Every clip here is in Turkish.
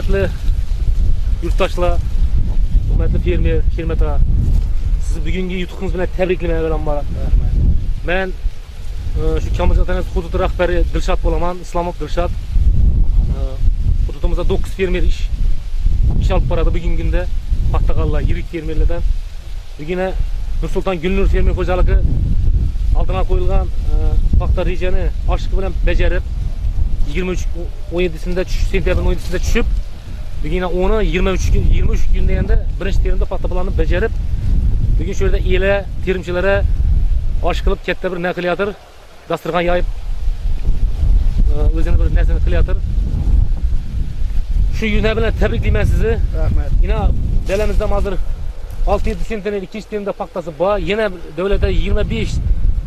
hurmatli yurtdoshlar, hurmatli fermer, Shermat aka. Sizni bugungi yutuqingiz bilan tabriklayman avvalambor. Rahmat. Men shu Kamoljon otangiz hudud rahbari Dilshod bo'laman, Islomov Dilshod. Hududimizda 9 fermer ish olib boradi bugungi kunda. Paxtaqallar, yirik fermerlardan. Bugün Nursulton Gulnur fermer xo'jaligi oldinga qo'yilgan paxta rejani oshliq bilan bajarib 23-17sida sentyabr 17sida tushib, bugün onu 23 kun deganda birinchi terimda paxta planini bajarib, bugün shu yerda ela terimchilari osh qilib katta bir nima qilayotir, dasturxon yoyib o'zini bir narsani qilayotir. Shu yuna bilan tabriklayman sizni. Rahmat. Yana dalamizda hozir 6-7 sentner ikinchi terimda paxtasi bor. Yana davlatda 25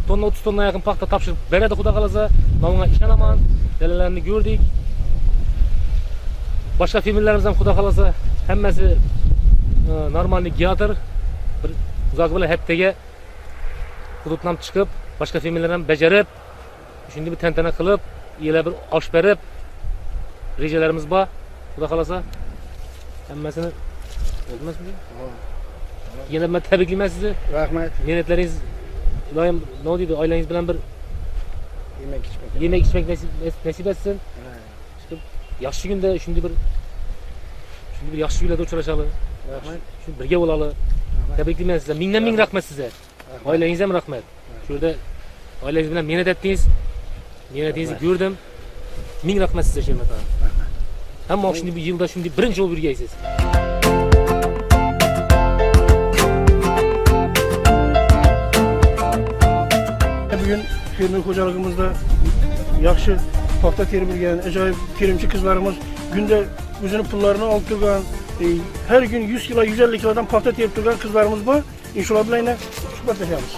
tonna 30 tonna yaqin paxta topshirib beradi xudo qalasa. Men bunga ishonaman. Dalalarni ko'rdik. Boshqa fermerlarimiz ham xudo qalasa hammasi normalni giyotir. Bir uzoq bilan haftaga hududdan chiqib, boshqa fermerlar ham bajarib, shunday bir tantana qilib, yana bir osh berib rejalarimiz bor. Xudo qalasa hammasini bo'lmasmi? Yana men tabriklayman sizni. Rahmat. Mehnatlaringiz iloyim nima deydi, oilangiz bilan bir yemek ichmak nasib etsin. Chiqib yaxshi kunda shunday bir yaxshi kunlarda uchrashamiz. Rahmat. Shu birga bo'laylik. Tabriklayman sizga. Mingdan rahmat sizga. Oilangiz ham rahmat. Shu yerda oilangiz bilan mehnat etdingiz. Mehnatingizni ko'rdim. Ming rahmat sizga, Shermat aka. Hamma shunday bir yilda shunday birinchi bo'lib yurgaysiz. Bugün fermer xo'jaligimizda yaxshi paxta terib bilgan ajoyib terimchi qizlarimiz günde o'zini pullarini olib turgan, her gün 100 kilo 150 kilodan paxta terib turgan qizlarimiz bor. İnşallah bilan suhbatlashamiz.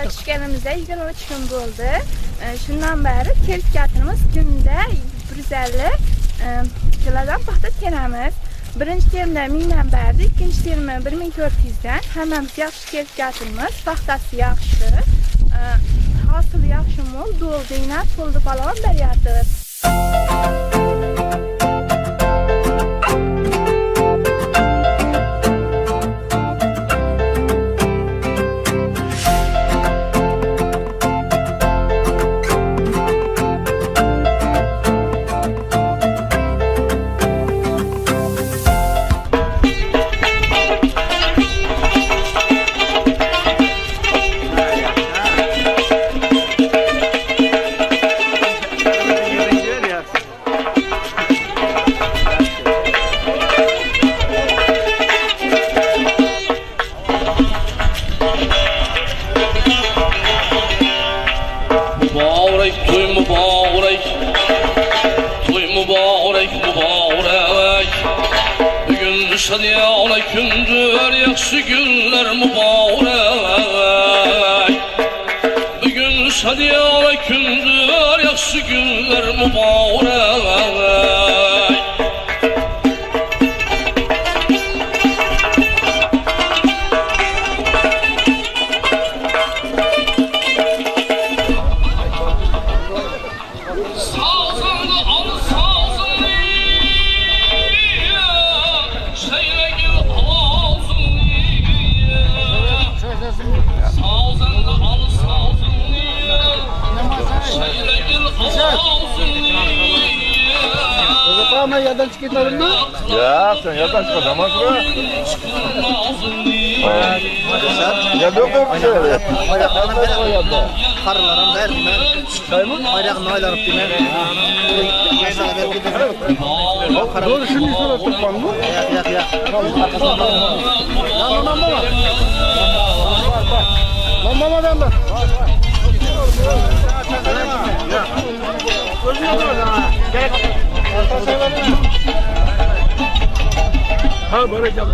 Tushganimizda 23 kun bo'ldi. Shundan beri sertifikatimiz kunda 150 kilodan paxta teramiz. Birinchi terimda 1000 dan berdik, ikkinchi terimda 1400 dan. Hammamiz yaxshi sertifikatimiz, paxtasi yaxshi, hosili yaxshi mo'l, do'ldinglar, to'ldi balon beryapti. Gündür yaxşı günler mübarek. Bugün şadiyalı gündür yaxşı günler mübarek. Ama yerden çıkardın mı? Ya sen yerden çıkardın mı? Ya yok bir şey. Ayaklarını verdim. Karılarım verdim ben. Ayaklarını aylarıp dinler. Doğru şimdi sonra tutman mı? Ya. Mamadan bak. Ha böyle gel.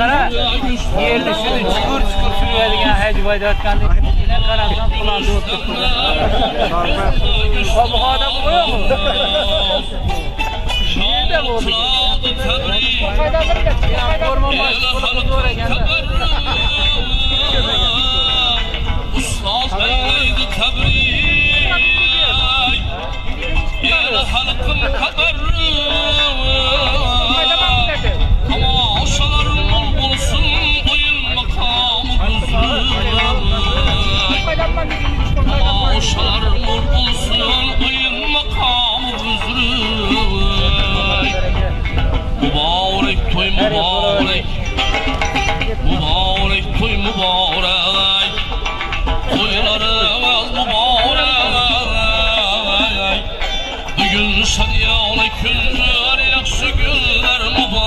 Qara, yerda shuni chuqur suradigan hajvoyda aytganda yine qarasam qulonda o'tiribdi. Qo'bg'oda yo'qmi? Yerda bo'ldi. Qayda birga? O'rmon boshida o'raganda. Ustoz aylaydi tabrik. Yana xalqim xabar. Oşalar mor olsun, oyun makamı huzuru. Mübarek toy mübarek, mübarek toy mübarek, toylarımız mübarek. Bugün şadiyalı günler, yakşı günler mübarek.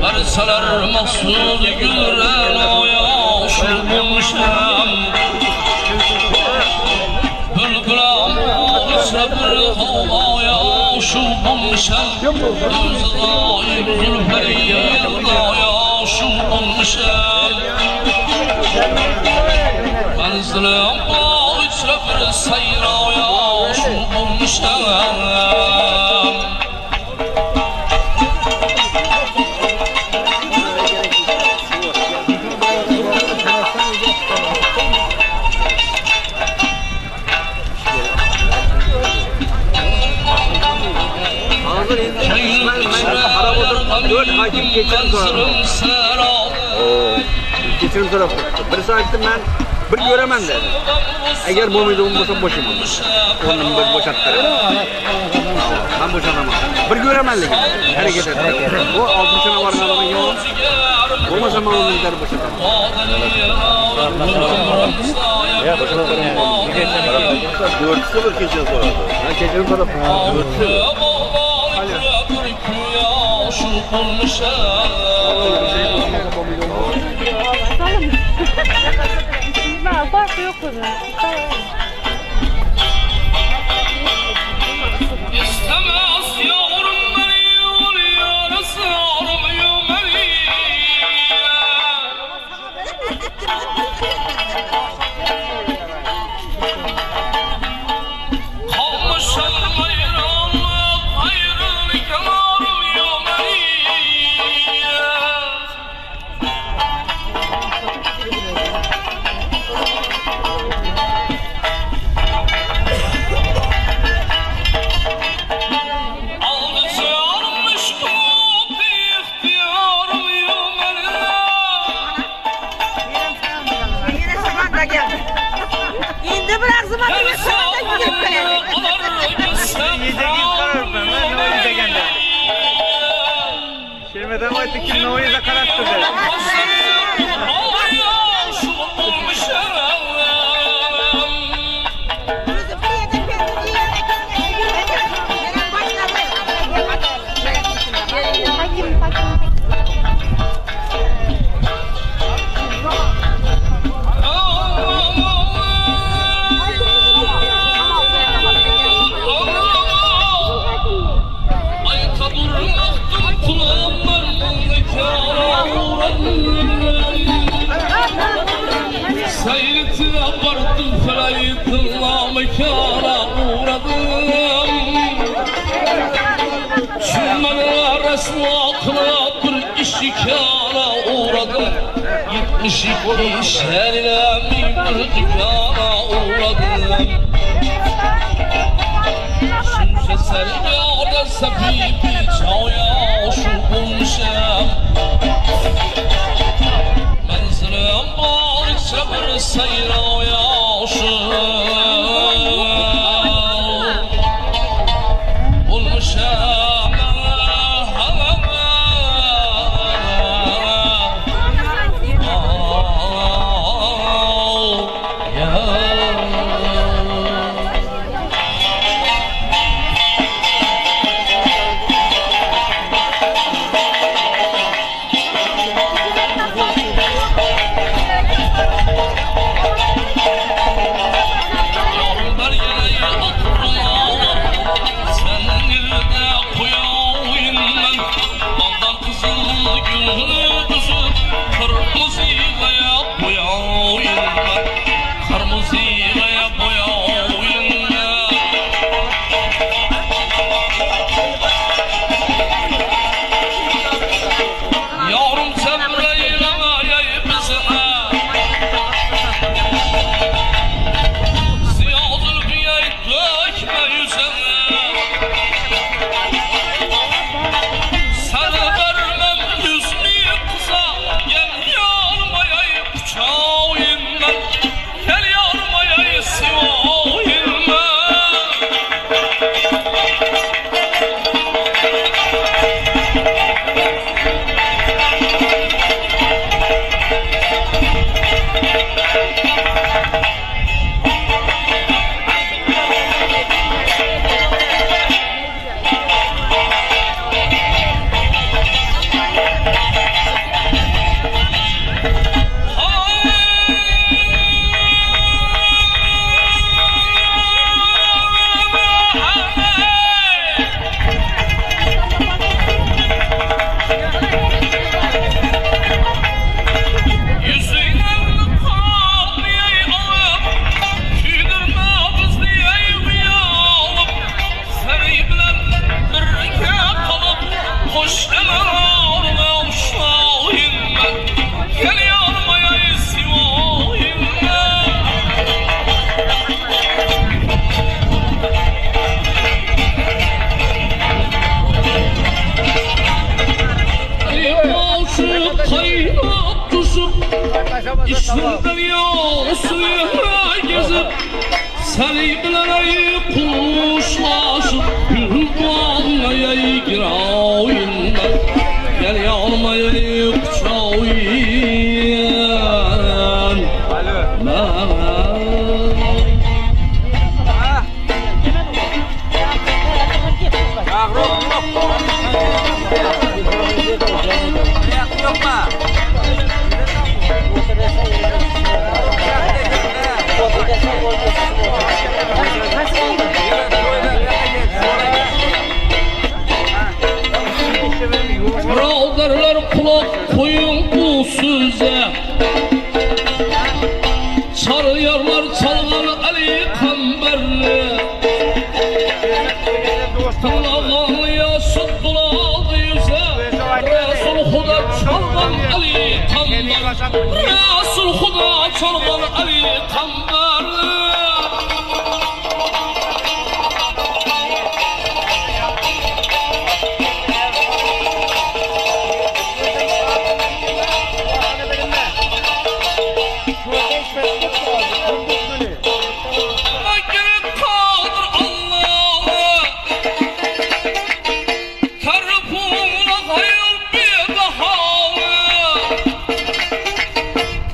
Verseler maksud gülren oya şurmuşam. Bülbülam sabır havaya şurmuşam. Özlayıp gülferiyle oya şurmuşam. Menzilim bağ sabır sayraya şurmuşam. Geçen taraf. Bir saatte ben bir göremem dedi. Eğer bu muydu olmasa boşum. Onun bir boşalttırır. Ben boşanamam. Bir göremem dedi. Hareket et. O 60'ına varan adamın yolu. Olmasa ben onu gider boşatamam. Ya boşanamam. 4-0 geçen taraf. Geçen taraf. 4-0. Farkı yok burada. İstemez yavrum beni, ol yarası aramıyor beni. Kalmışım hayranlık, ayrılık aramıyor beni. Endi bırak zaman Şermeden aytdı ki noyuza qarattı. Seyretine vardım felayetine mekana uğradım. Şunlara resmatına bir işikana uğradım. 72 şerine bir dükkana uğradım. Sesler yâre sepibi çağya şu bulmuşam Menzilim bağırça bir seyraya şu bulmuşam İşlerden yolsuyla gezip Seni bilen kuşlaşıp Gül bağlaya girayım Gel yanmaya kucağıyım Brotherlar kulak koyun bu söze Çağırıyorlar çalgan Ali Kamberli Tınlağın yaşı doladı yüze Resul Huda çalgan Ali Kamberli Resul Huda çalgan Ali Kamberli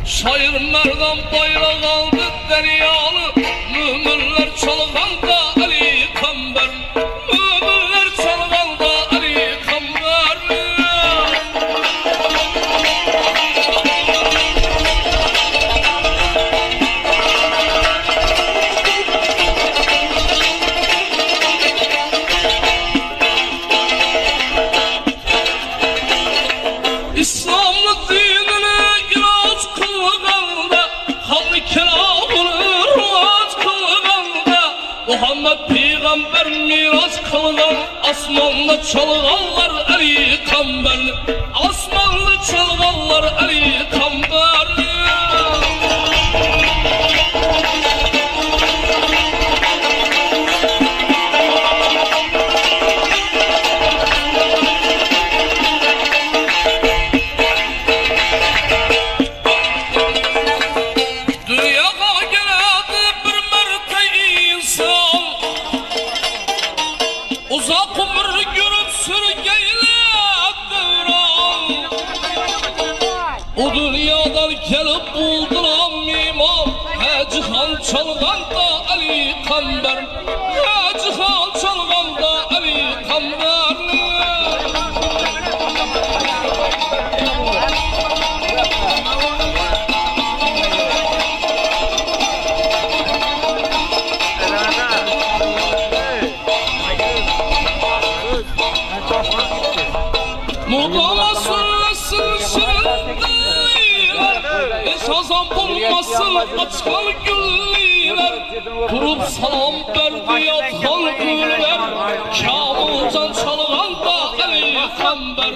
Şair merdan bayrak aldı deryalı Müminler çalganda Ali Kamber Müminler çalganda Ali Kamber İslamlı dinine ilaç kılganda Havli kelamını ruat kılganda Muhammed Peygamber miras kılgan Asmanlı çalganlar Ali Kamberli Asmanlı çalganlar Ali Kamberli gelip bulduram imam Hacıhan çalganda Ali Kamber Hacıhan çalganda Ali Kamber Mugama sürresin şirindiler Eşazan bulmasın açkan güller Durup salam verdi yatkan güller Kamılcan çalganda Ali Kamber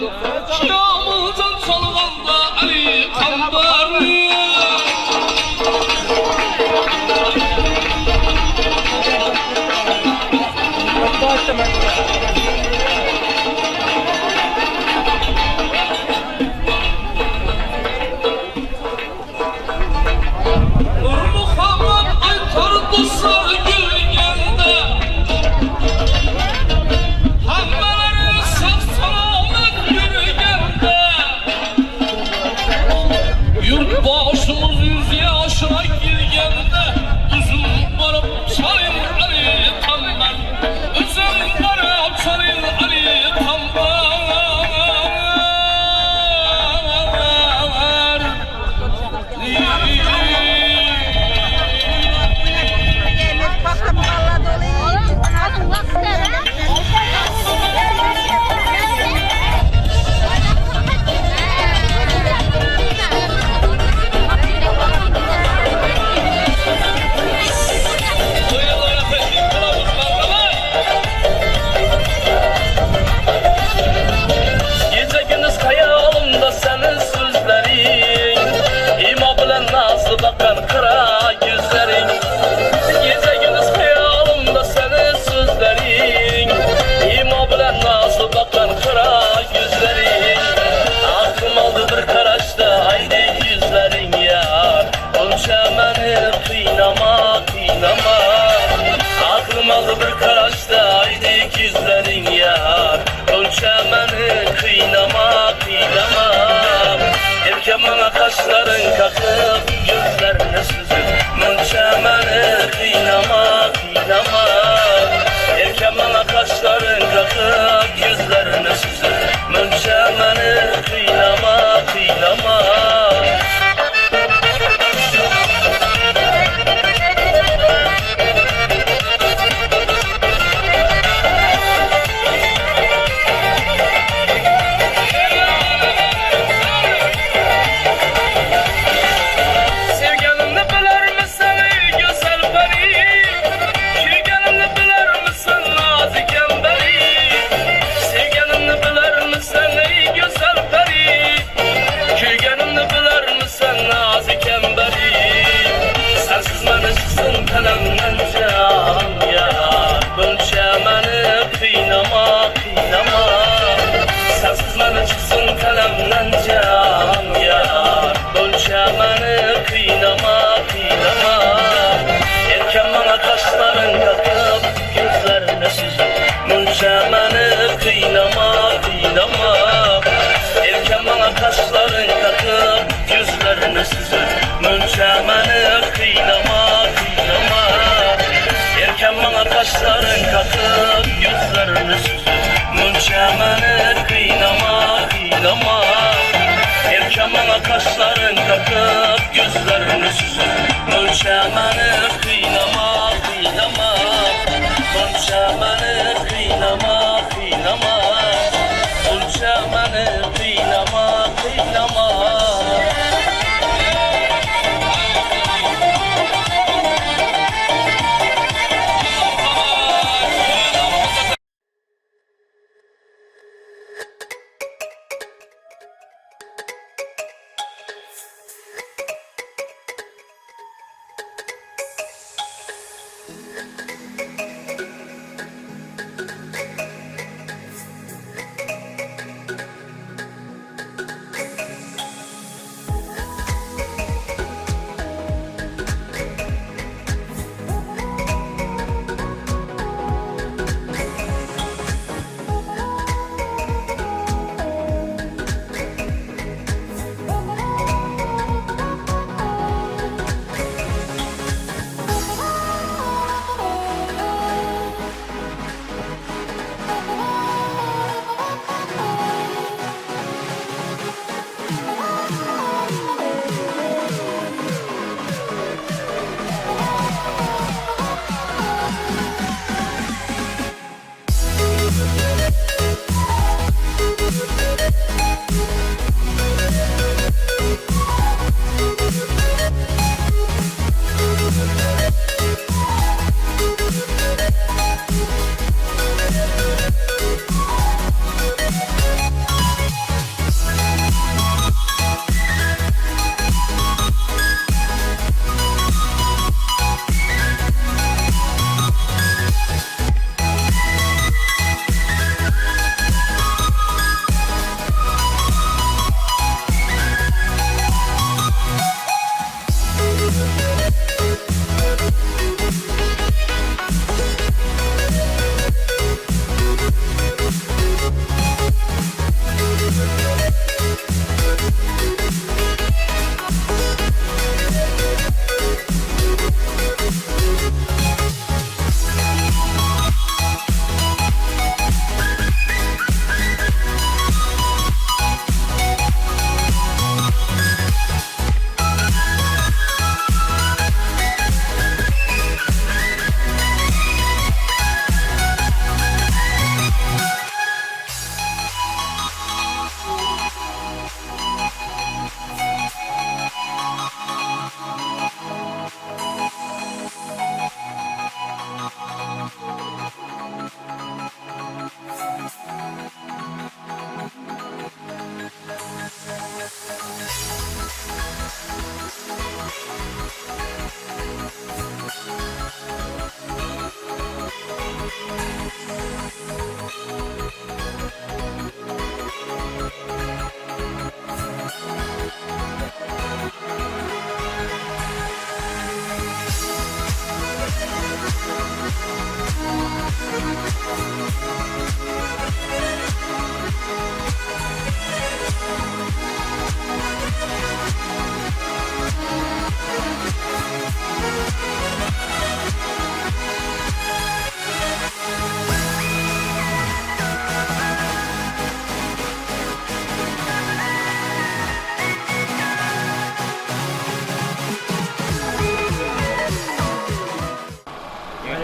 Kamılcan çalganda Ali Kamber Muhammed aytar dostlar gülgende Hammeleri saf selamet yürügende Yurt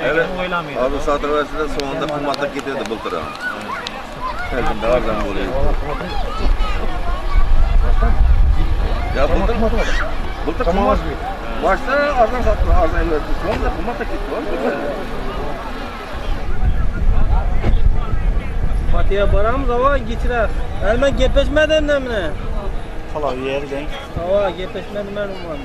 Evet. Abi Satır Üniversitesi'de soğanda kumatlık gidiyordu bultura. Her gün de her zaman oluyor. Ya bultur kumat. Başta arzan sattı, arzan verdi. Soğanda kumatlık gitti. Fatih'e varamiz, hava geçirer. Ben gepeşmedim de mi? Hala yerden. Hava gepeşmedim ben umarım.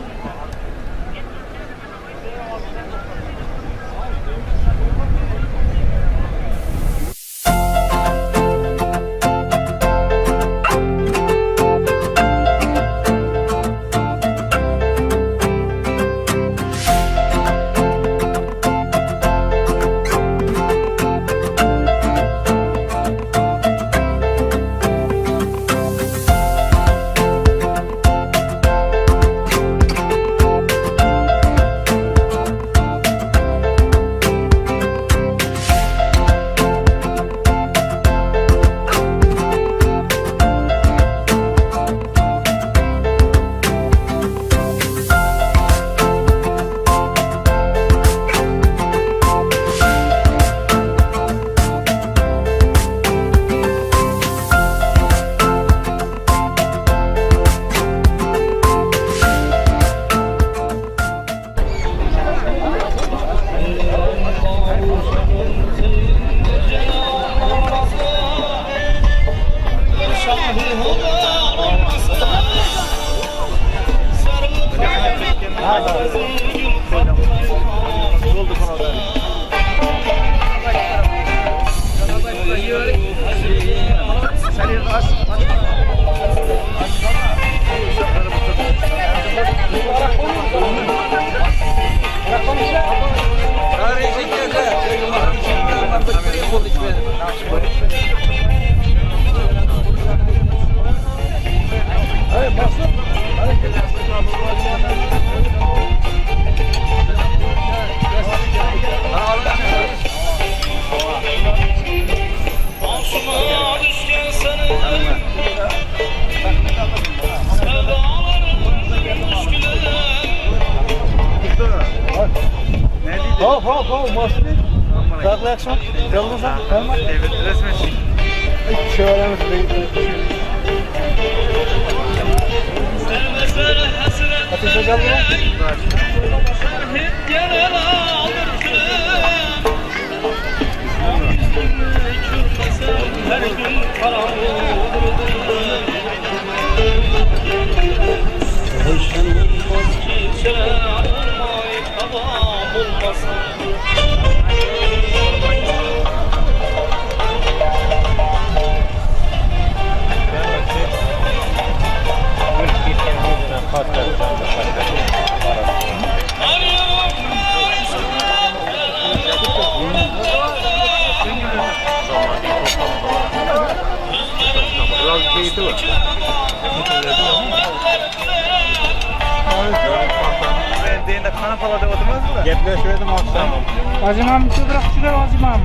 Acımam bir şey bırak çıkar acımam.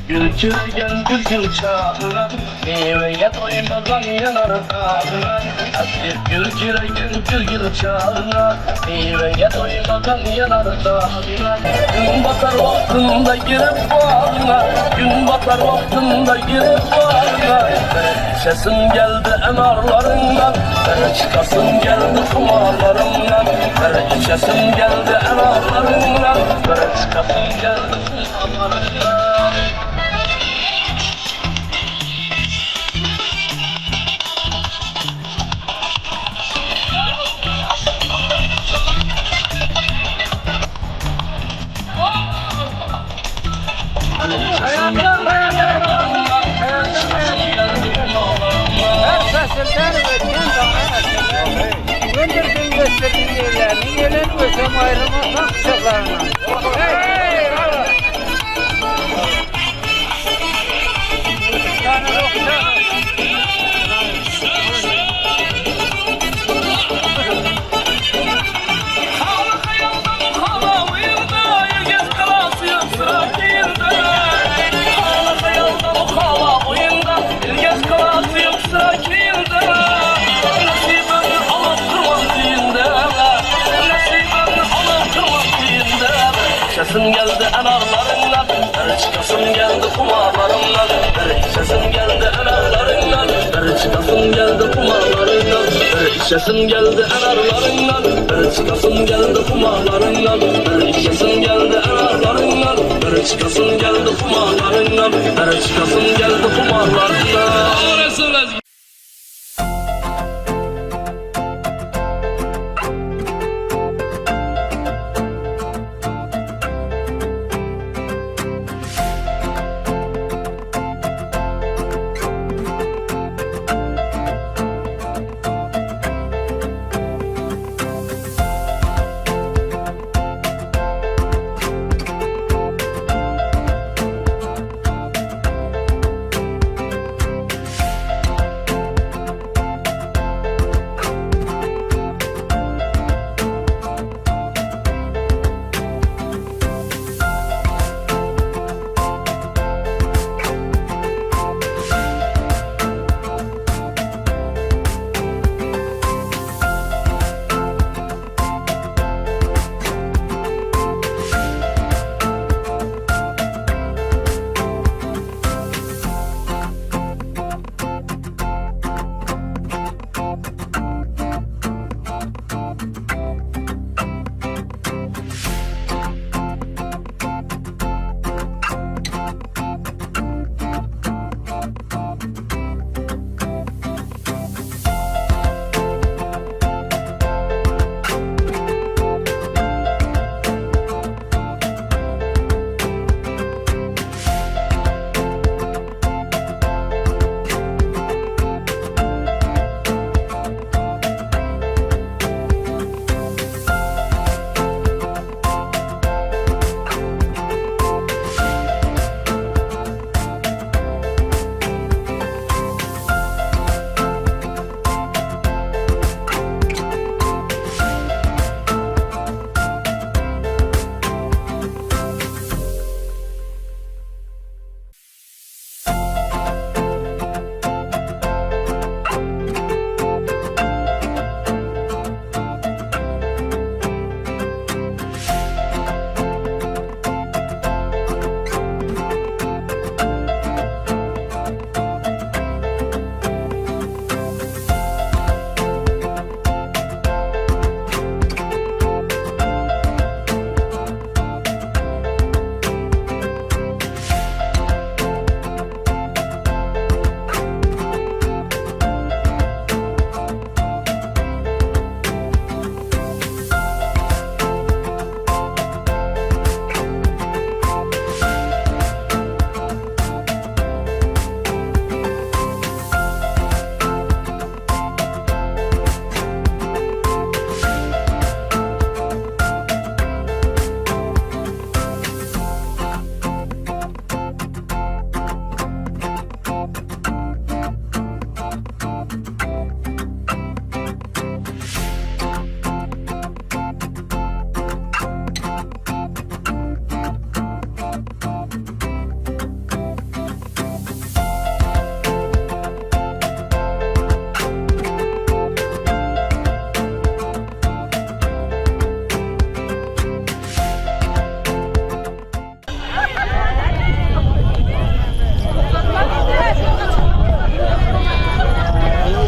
Gülçürgen gülçür çağına meyveye doymadan yanar ağına. Gülçüre gülçür çağına meyveye doymadan yanar dağına. Gün batar vaktinde girip bağına, gün batar vaktinde girip bağına. İçesim geldi enarlarından, çıkasım geldi kumarlarımdan. İçesim geldi enarlarından, çıkasım geldi kumarlarımdan. Her fesilden ötken daha gönderdiğin gösterdiğin yerlerini yerlerini ölsem ayrılmazsan kuşaklarına. Hey! İçesim geldi enarlarından, çıkasım geldi kumarlarından. İçesim geldi enarlarından, çıkasım geldi kumarlarından. İçesim geldi enarlarından, çıkasım geldi kumarlarından. İçesim geldi enarlarından, çıkasım geldi kumarlarından. Çıkasım geldi kumarlarından.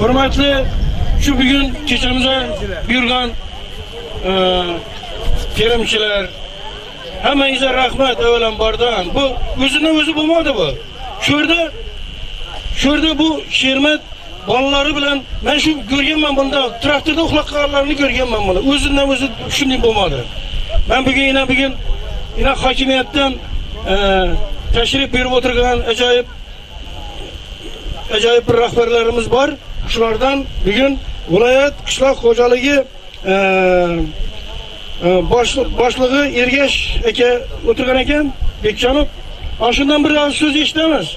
Hürmetli şu bugün keçemize buyurgan terimçiler, hemenize rahmet evvelen bardan. Bu özünden özü bulmadı bu. Şurada bu şirmet balaları bilen ben şu görgenmem bunda traktörde uhlaklarını görgenmem bunu. Özünden özü şimdi bulmadı. Ben bugün yine hakimiyetten teşrif buyurup oturgan acayip bir rahberlerimiz var. Şulardan bugün vilayet kışlak hocalığı başlığı Ergeç eke oturgan eken Bekcanov. Aşından bir az söz işlemez.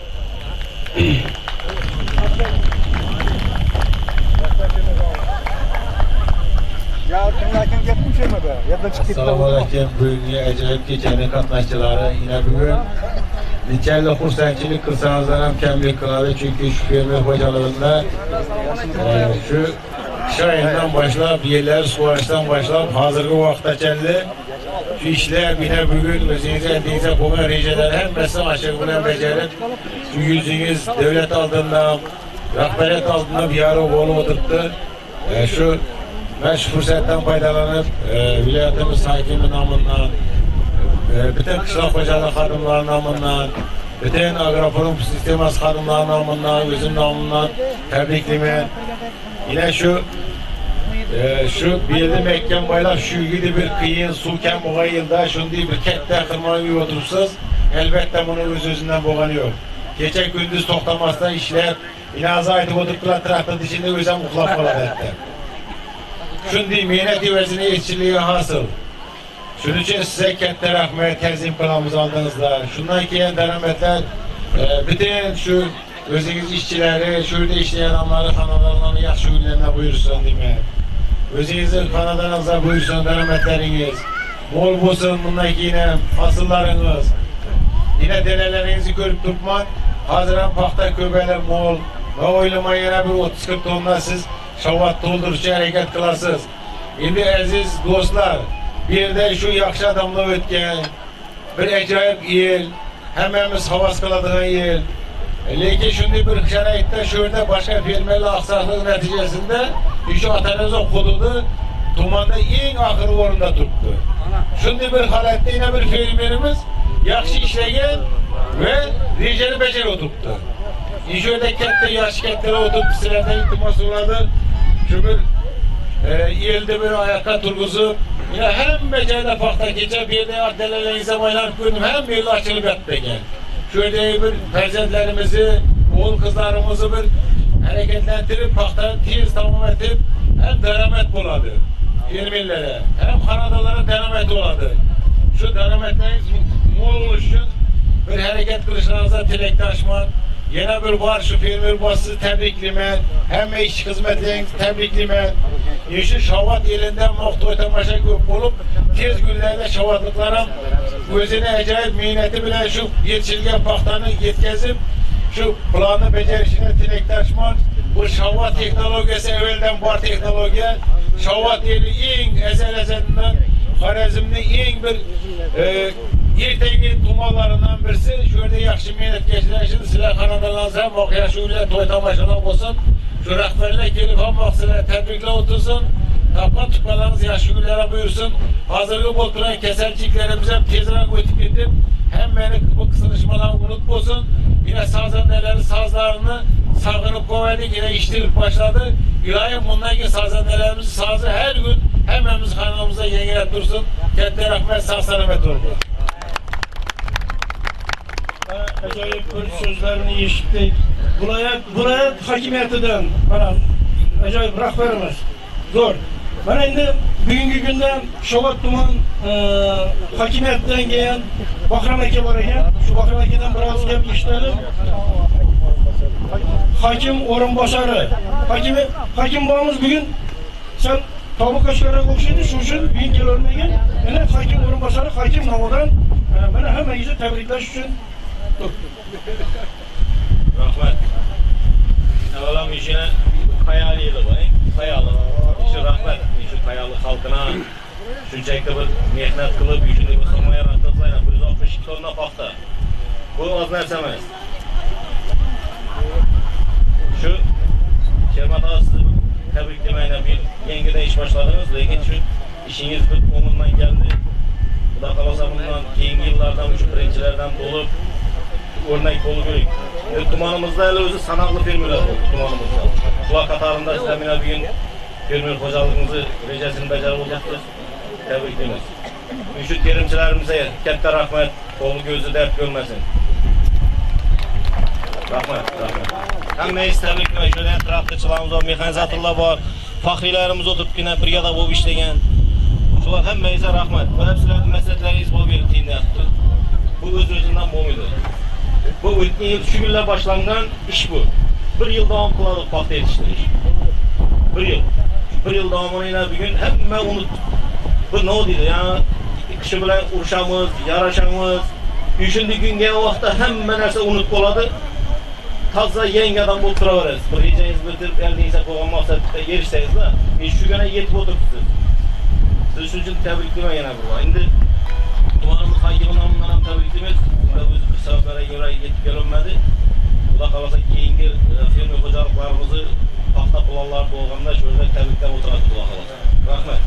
Assalamu alaikum. Bugünkü acayip keçenin katnaşçıları yine bugün neçeli xursandchilik qilsanızlar ham kamlik qiladi, chunki shu fermer xo'jaligida shu qish oyidan boshlab yerlar sug'orishdan boshlab hozirgi vaqtgacha shu ishlar yine bugün o'zingiz aytdingiz bo'lgan rejalar hammasi ochiq bilan bajarib, shu yuzingiz davlat oldidan, rahbariyat oldidan yorug' bo'lib o'tiribdi. Shu ben şu fırsattan faydalanıp vilayetimiz hakimi namından, bütün kışlak hocalık hanımlar namından, bütün agroforum sisteması hanımlar namından, özüm namından tebriklimen. Yine şu belli mekken baylap şu gibi bir kıyın suken boğa yılda şundi bir kette kırmayı oturursunuz. Elbette bunu özünden boğanıyor. Geçen gündüz toktamazdan işler yine az aydık oturttular traktör içinde özem uklap kaladı etti. Şundi mehneti vezini işçiliği hasıl. Şunun için size katta rahmet, tezim planımız aldığınızda. Şundan keyin derametler, bütün şu özünüz işçileri, şurada işleyen adamları, kanalarını yaxşı günlerine buyursun demek. Özünüzün kanalarınıza buyursun derametleriniz. Bol bulsun bundan yine fasıllarınız. Yine denelerinizi görüp tutman. Hazıran pakta köbeler mol. Ve oylama yine bir 30-40 tonla siz şavat dolduruşu hareket kılasız. Şimdi aziz dostlar, bir de şu yakşı adamla ötken, bir acayip yıl, hemimiz havas kıladığın yıl. Lakin şimdi bir şeraitte şurada başka firmeyle aksaklık neticesinde şu Atanezon hududu Tuman'da en ahır orunda tuttu. Şimdi bir halatta yine bir firmerimiz yakşı işleyen ve ricali beceri oturttu. İşörde kette yaş kettere oturup sıradan iltimas uğradı. Şu bir yılda bir ayakta turguzu yine hem beceride fakta geçer bir de addelerle insan oynanıp gördüm hem bir yıl açılıp yattıyken. Şöyle bir perzentlerimizi, oğul kızlarımızı bir hareketlendirip fakta tiz tamam edip hem deramet buladı. Firmillere hem kanadalara deramet oladı. Şu derametlerin mol oluşun bir hareket kılışlarınıza tilektaşman. Yine bir var şu firmer bası tebriklime, hem iş hizmetlerinizi tebriklime. Şu şavat elinden muhtu tamaşa köp olup, tez günlerde şavatlıklarım özüne acayip minneti bilen şu yetişilgen paktanı yetkazip, şu planı becerişine tilektaşman, bu şavat teknolojisi evvelden var teknoloji, şavat eli en ezelinden, Harazim'de en bir ertegi tumalarından birisi şurada yaxşı minnet geçtiler. Şimdi silah kanadalarınızı hem vakıya şöyle toy tamaşalar olsun. Şu rahberler gelip hem vaksılar tebrikle otursun. Kaplan tıkmalarınız yaşlı günlere buyursun. Hazırlık oturan keselçiklerimize tezden ötüp gidip hem beni bu kısınışmalarını unutmasın. Yine sazlarını sağınıp koydu. Yine iştirip başladı. İlahim bundan ki sazandelerimizi sazı her gün hemimiz kanalımıza yenilep dursun. Kendine rahmet sağ selamet oldu. Acayip bir sözlerini işittik. Vilayet hakimiyetinden bana acayip rahberimiz zor. Ben şimdi bugünkü günden Şovat Tuman hakimiyetten gelen Bakram Eke var eken. Şu Bakram Eke'den biraz gep işlerim. Hakim orunbaşarı. Hakim bağımız bugün sen tavuk kaşıklara kokşuydu. Şu için bugün gel ölmegen. Yani hakim orunbaşarı hakim navadan bana hemen iyice tebrikleş için. Rahmet. Evvelam işine hayal yılı var. Hayalı. İşi rahmet. İşi hayalı halkına şunçakta bir mehnet kılıp işini bir sırmaya rahatlatlayla 162 tonla pakta. Bu az nersemez. Şu Şermat Ağası başladınız. Lekin şu işiniz bir konumundan geldi. Xudo kalasa bundan keyingi yıllardan şu birinchilerden dolup örnek bolu görük. Tumanımızda hele özü sanaklı fermerler oldu tumanımızda. Kula katarında sizlerine bugün fermer hocalarınızı rejesini becerip olacaktır. Tebriklerimiz. Müşit terimçilerimize katta rahmet, kolu gözü dert görmesin. Rahmet. Hammayız tebrikler. Şöyle traktörçilerimiz var, mexanizatorlar var, faxriylarimiz oturup yine brigada bo'lib ishlagan. Shular hammangizga rahmat. Bo'lib sizlarning maslahatlaringiz bo'lib berdi. Bu o'z-o'zidan bo'lmaydi. Bu o'tgan yil shu yillar boshlangan ish bu. Bir yil davom qiladi paxta yetishtirish. Bir yil davomida bugun hamma unutdi. Bu nima deydi? Yani kishi bilan urushamiz, yarashamiz. Shunday kunga vaqtda hamma narsa unutib qoladi. Toza yangi odam bo'lib turaverasiz. Bir rejangizni bitirib, eldingizga qo'ygan maqsadga erishsangiz-da, shu kuni yetib o'tiribsiz. Siz uchun tabriklayman yana bir bor. Endi tumanimiz yig'inlaridan ham tabriklaymiz. Unda o'z hisoblariga ko'ra yetib kelolmadi. Xudo qalasa keyingi fermer xo'jaliklarimizni paxta planlari bo'lganda shu yerda tabriklab o'tiradi Xudo qalasa. Rahmat.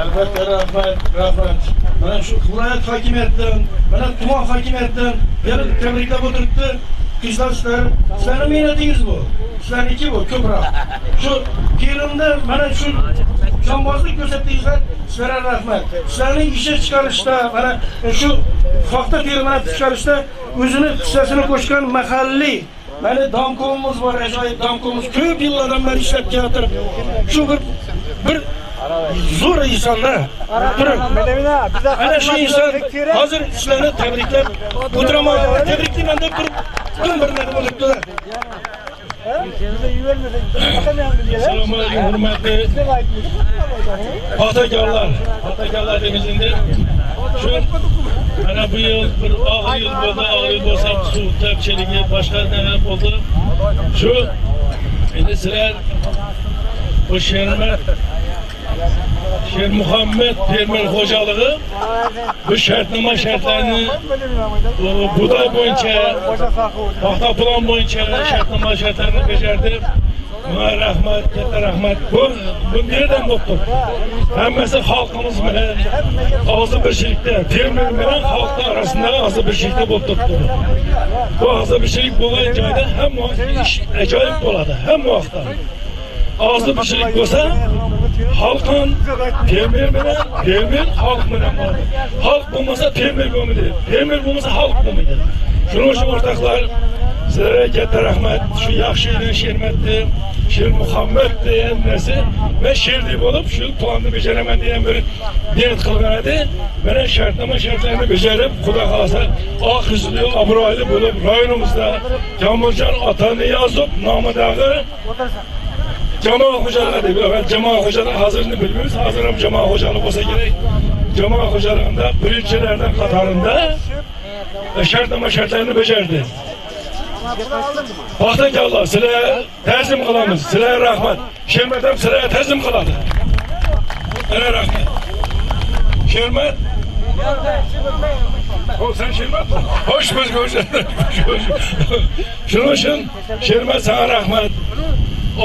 Albatta rahmat. Mana shu viloyat hokimiyatidan, mana tuman hokimiyatidan yana tabriklab o'tiribdi. Qizlar sizlarning mehnatingiz bu. Sizlarniki bu ko'proq. Shu terimda mana shu jonbozlik ko'rsatdingizlar, sizlarga rahmat. Sizlarning ishga chiqarishda, mana shu paxta terimini chiqarishda o'zini hissasini qo'shgan mahalliy mana domkomimiz bor, ajoyib domkomimiz ko'p yillardan beri ishlab kelatir. Shu bir zo'r insonlar. Ana shu inson hozir sizlarni tabriklab o'tiraman. Tabriklayman deb bir nima bo'libdilar. Assalomu alaykum hurmatli paxtakorlar demizinde. Shu mana bu yil bir og'ir yil bo'ldi, og'ir bo'lsa suv tepchiligi boshqa nima bo'ldi. Shu endi sizlar bu Sher Muhammed fermer xo'jaligi bu shartnoma shartlarini buday bo'yicha, paxta plan bo'yicha shartnoma shartlarini bajardi. Buna rahmat, katta rahmat. Bu nereden bo'ldi? Hammasi xalqimiz bilan og'zi birchilikda, fermer bilan xalq arasida og'zi birchilikda bo'lib turibdi. Bu og'zi birchilik bo'lgan joyda hamma ish ajoyib bo'ladi, hamma vaqtda. Og'zi birchilik bo'lsa, halkın fermer bilen, fermer halk bilen vardı. Halk bulmasa fermer bo'lmaydi, fermer bo'lmasa halk bo'lmaydi. Shuning uchun o'rtoqlar, sizlarga katta rahmat. Shu yaxshi yildan Shermatni, Sher Muhammad degan narsa va Sherdi bo'lib, shu planni bajaraman degan bir niyat qilgan edi. Mana shartnoma shartlarini bajarib, Xudo xolasa oq yuzli, obro'li bo'lib, rayonimizda Jamoljon Otaniyozov nomidagi Jamoa xo'jaligi deb, avval jamoa xo'jaligi hozirni bilmaymiz, hozir ham jamoa xo'jaligi bo'lsa kerak. Jamoa xo'jaligida birinchilardan qatorida shartnoma shartlarini bajardi. Paxtakorlar, sizlar ta'zim qilamiz, sizlarga rahmat. Shermat ham sizlarga ta'zim qiladi. Ana rahmat. Shermat. Sen Shermat. Hoş bo'lsin. Shuning uchun Shermat sana rahmat.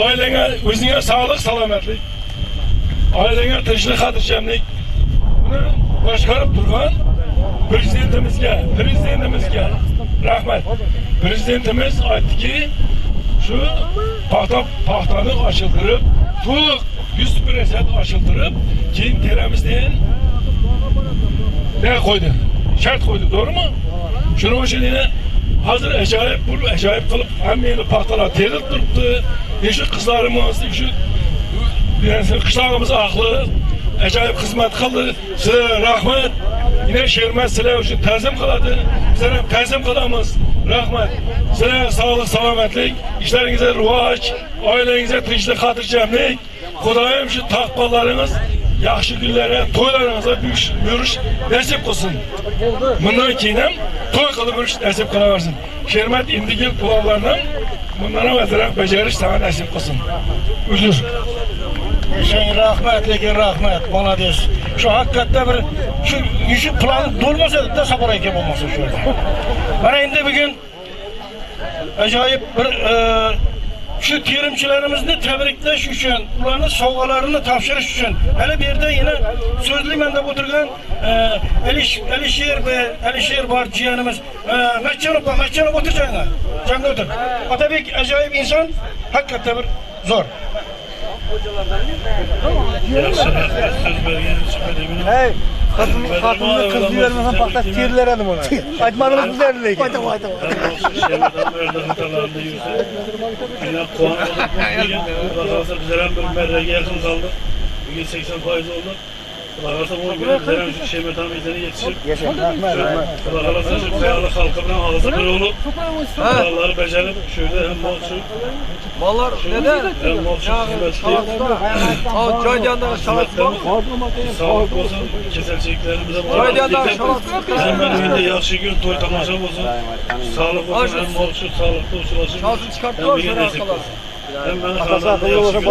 Ailene, o'zingga sağlık, salomatlik, ailene tinchlik, xotirjamlik. Buni boshqarib turgan prezidentimizga rahmat. Prezidentimiz aytdiki, shu paxtani ochiltirib, to'liq 100% ochiltirib, keyin teramiz degan ne qo'ydi? Shart qo'ydi, to'g'rimi? Shuning uchun yana hozir ajoyib qilib hammani paxtalar terib turibdi. Şu kızlarımız, şu kışlarımız aklı, acayip hizmet kıldı. Size rahmet. Yine Shermat sizler için tazim kıladı. Sizler tazim kılamız. Rahmet. Sizler sağlık, selametlik, işlerinize ruvaç, ailenize tinchlik, xotirjamlik. Xudoyim şu taqvalarınız yaxshi günlere, to'ylaringizga yurish nasib qilsin. Bundan keyin ham to'y qilib yurish nasib qilaversin. Shermat indiki planlardan bundan avvalroq bajarish sana nasib qilsin. Uzr. Rahmat, rahmat, молодец. Şu hakikaten bir şu plan dolmasa da sabır eke olmasa şöyle. Bana indi bugün acayip bir şu terimçilerimizni tebrikleş üçün, ularning sovg'alarini topshirish uchun hali bu yerda yana so'zliman deb o'tirgan Alisher bor jiyanimiz. Makchanov o'tir joyingga. Joyingga o'tir. Otabek ajoyib inson, haqiqatda bir zo'r. Hey, kadını kız vermesen patlak tirler adım ona. Açmadınız mı derler ki? Bugün 80 faiz oldu. Kulağarsa bu gün veren Şemet Ahmet'e yetişip kulağarsa şu kayalı halkı bilen ağzı bir olup kulağları becerip şöyle hem bol su Mallar neden? hem bol su hizmetli Joydan'dan sağlık olsun keselçeklerimize hem önünde yaxşı gün toy tamaşa olsun sağlık olsun hem bol su sağlıklı olsun hem bir gün destek olsun hem beni kazandı yaxşı gün